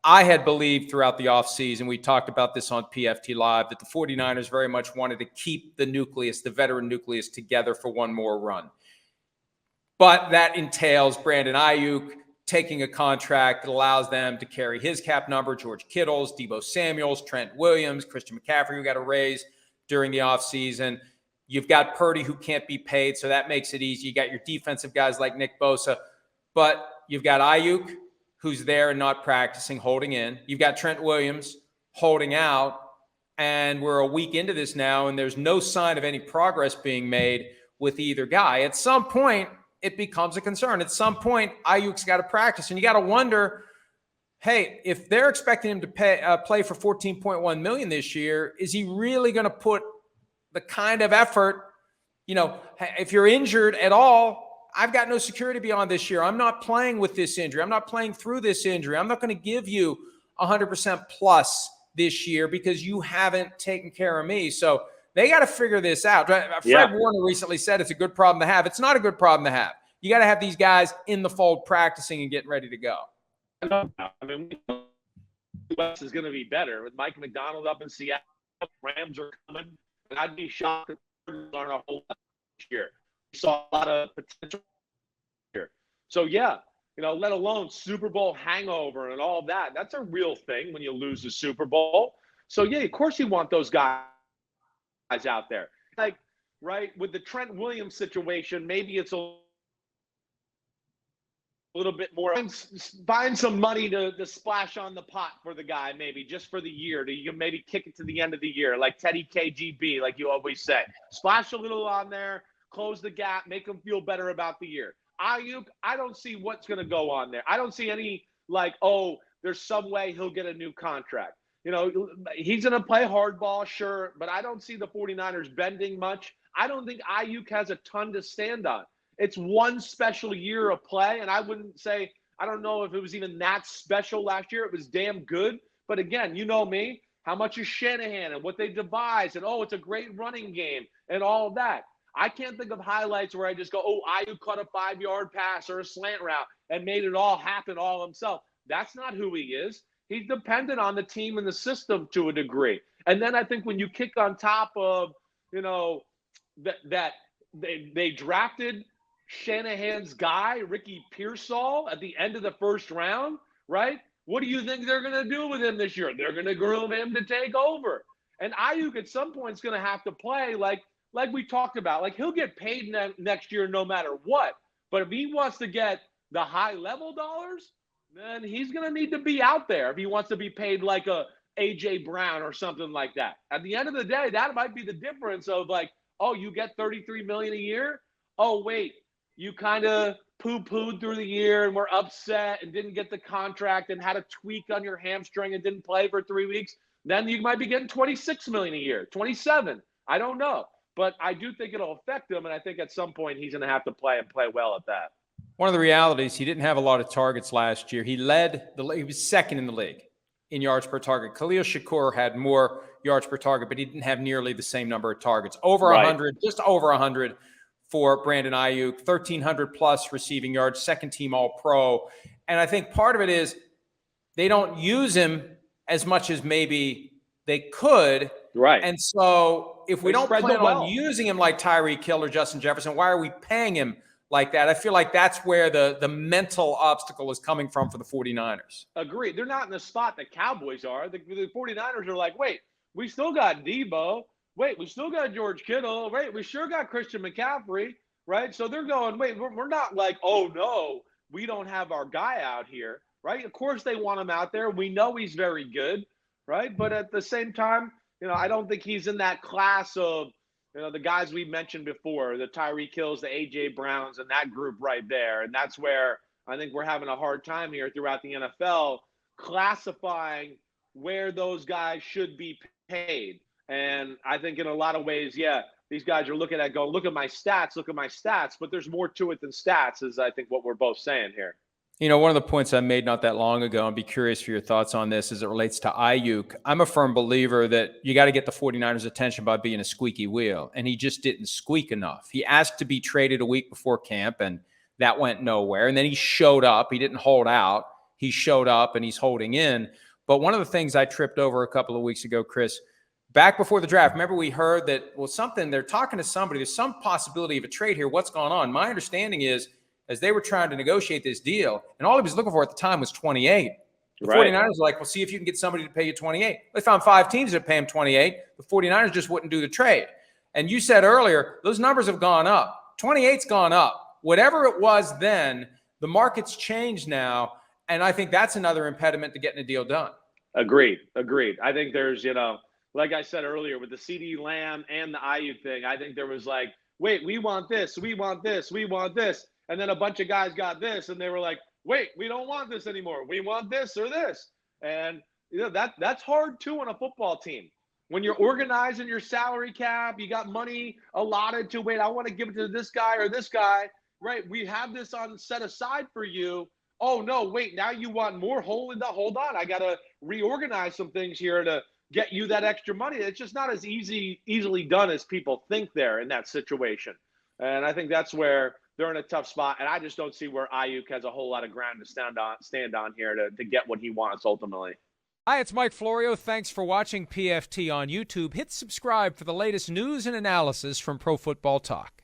I had believed throughout the offseason, we talked about this on PFT Live, that the 49ers very much wanted to keep the nucleus, the veteran nucleus, together for one more run. But that entails Brandon Aiyuk taking a contract that allows them to carry his cap number, George Kittle's, Deebo Samuel's, Trent Williams, Christian McCaffrey, who got a raise during the offseason. You've got Purdy, who can't be paid, so that makes it easy. You got your defensive guys like Nick Bosa, but you've got Aiyuk, who's there and not practicing, holding in. You've got Trent Williams holding out, and we're a week into this now, and there's no sign of any progress being made with either guy. At some point, it becomes a concern. At some point, Aiyuk's got to practice, and you got to wonder, hey, if they're expecting him to play for $14.1 million this year, is he really going to put the kind of effort, if you're injured at all, I've got no security beyond this year. I'm not playing with this injury. I'm not playing through this injury. I'm not going to give you 100% plus this year because you haven't taken care of me. So they got to figure this out. Fred Warner recently said it's a good problem to have. It's not a good problem to have. You got to have these guys in the fold practicing and getting ready to go. I mean, West is going to be better with Mike McDonald up in Seattle. Rams are coming, and I'd be shocked if they're on a whole lot this year. We saw a lot of potential here. So, let alone Super Bowl hangover and all that. That's a real thing when you lose the Super Bowl. So, of course you want those guys out there. Like, right, with the Trent Williams situation, maybe it's a little bit more. Find some money to splash on the pot for the guy, maybe just for the year. You can maybe kick it to the end of the year, like Teddy KGB, like you always say. Splash a little on there. Close the gap, make them feel better about the year. Aiyuk, I don't see what's going to go on there. I don't see any there's some way he'll get a new contract. He's going to play hardball, sure, but I don't see the 49ers bending much. I don't think Aiyuk has a ton to stand on. It's one special year of play, and I wouldn't say, I don't know if it was even that special last year. It was damn good. But again, you know me, how much is Shanahan and what they devise, and it's a great running game and all of that. I can't think of highlights where I just go, Aiyuk caught a 5-yard pass or a slant route and made it all happen all himself. That's not who he is. He's dependent on the team and the system to a degree. And then I think when you kick on top of, that they drafted Shanahan's guy, Ricky Pearsall, at the end of the first round, right? What do you think they're going to do with him this year? They're going to groom him to take over. And Aiyuk at some point is going to have to play like we talked about. Like, he'll get paid next year no matter what. But if he wants to get the high-level dollars, then he's going to need to be out there if he wants to be paid like a A.J. Brown or something like that. At the end of the day, that might be the difference of you get $33 million a year? Oh, wait, you kind of poo-pooed through the year and were upset and didn't get the contract and had a tweak on your hamstring and didn't play for 3 weeks. Then you might be getting $26 million a year, 27. I don't know. But I do think it'll affect him, and I think at some point he's going to have to play and play well at that. One of the realities, he didn't have a lot of targets last year. He was second in the league in yards per target. Khalil Shakur had more yards per target, but he didn't have nearly the same number of targets. Over 100, just over 100 for Brandon Aiyuk, 1,300 plus receiving yards, second team All-Pro. And I think part of it is they don't use him as much as maybe they could. Right. And so if we don't plan on using him like Tyreek Hill or Justin Jefferson, why are we paying him like that? I feel like that's where the mental obstacle is coming from for the 49ers. Agreed. They're not in the spot the Cowboys are. The 49ers are like, wait, we still got Deebo. Wait, we still got George Kittle. Wait, we sure got Christian McCaffrey, right? So they're going, wait, we're not like, oh, no, we don't have our guy out here, right? Of course they want him out there. We know he's very good, right? But at the same time, I don't think he's in that class of, the guys we mentioned before, the Tyreek Hills, the A.J. Browns, and that group right there. And that's where I think we're having a hard time here throughout the NFL classifying where those guys should be paid. And I think in a lot of ways, these guys are looking at going, look at my stats, but there's more to it than stats is I think what we're both saying here. One of the points I made not that long ago, and be curious for your thoughts on this as it relates to Aiyuk. I'm a firm believer that you got to get the 49ers' attention by being a squeaky wheel, and he just didn't squeak enough. He asked to be traded a week before camp, and that went nowhere. And then he showed up. He didn't hold out. he showed up and he's holding in. But one of the things I tripped over a couple of weeks ago, Chris, back before the draft, remember we heard that, well, they're talking to somebody, there's some possibility of a trade here. What's going on? My understanding is, as they were trying to negotiate this deal, and all he was looking for at the time was 28. The 49ers were like, well, see if you can get somebody to pay you 28. They found 5 teams that pay him 28. The 49ers just wouldn't do the trade. And you said earlier, those numbers have gone up. 28's gone up. Whatever it was then, the market's changed now, and I think that's another impediment to getting a deal done. Agreed. I think there's, like I said earlier, with the CD Lamb and the Aiyuk thing, I think there was like, wait, we want this, we want this, we want this. And then a bunch of guys got this, and they were like, wait, we don't want this anymore. We want this or this. And that's hard too on a football team. When you're organizing your salary cap, you got money allotted to, wait, I want to give it to this guy or this guy, right? We have this on set aside for you. Oh no, wait, now you want more. Hold on. I got to reorganize some things here to get you that extra money. It's just not as easily done as people think there in that situation. And I think that's where they're in a tough spot. And I just don't see where Aiyuk has a whole lot of ground to stand on here to get what he wants ultimately. Hi, it's Mike Florio. Thanks for watching PFT on YouTube. Hit subscribe for the latest news and analysis from Pro Football Talk.